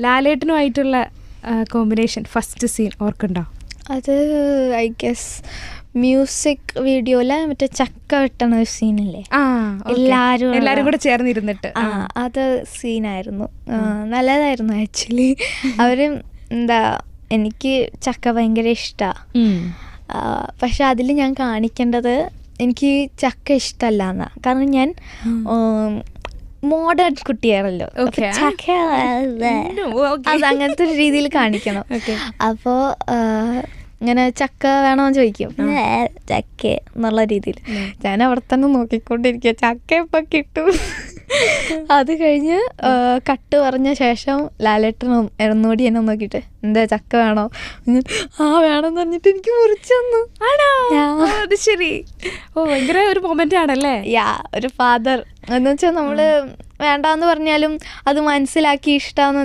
ലാലേട്ടനുമായിട്ടുള്ള combination first scene ഓർക്കുണ്ടോ? അത് I guess music വീഡിയോയില് മറ്റേ ചക്ക വെട്ടണ ഒരു സീനില്ലേ, എല്ലാരും കൂടെ ചേർന്നിരുന്നിട്ട്, അത് സീനായിരുന്നു. നല്ലതായിരുന്നു ആക്ച്വലി. അവര് എന്താ, എനിക്ക് ചക്ക ഭയങ്കര ഇഷ്ടമാണ്. പക്ഷെ അതിൽ ഞാൻ കാണിക്കേണ്ടത് എനിക്ക് ചക്ക ഇഷ്ടമല്ല എന്നാ. കാരണം ഞാൻ മോഡേൺ കുട്ടിയാണല്ലോ, അത് അങ്ങനത്തെ ഒരു രീതിയിൽ കാണിക്കണം. അപ്പോൾ ഇങ്ങനെ ചക്ക വേണമെന്ന് ചോദിക്കും, ചക്ക എന്നുള്ള രീതിയിൽ. ഞാൻ അവിടെ തന്നെ നോക്കിക്കൊണ്ടിരിക്കുക, ചക്ക ഇപ്പം കിട്ടും. അത് കഴിഞ്ഞ് കട്ട് പറഞ്ഞ ശേഷം ലാലേട്ടനും എറന്നോടി എന്നെ നോക്കിയിട്ട്, എന്താ ചക്ക വേണോ? വേണമെന്ന് പറഞ്ഞിട്ട് എനിക്ക് മുറിച്ചു തന്നു. അത് ശരി. ഭയങ്കര ഒരു മൊമെന്റ് ആണല്ലേ. ഒരു ഫാദർ എന്ന് വെച്ചാൽ നമ്മള് വേണ്ടാന്ന് പറഞ്ഞാലും അത് മനസ്സിലാക്കി ഇഷ്ടമാന്ന്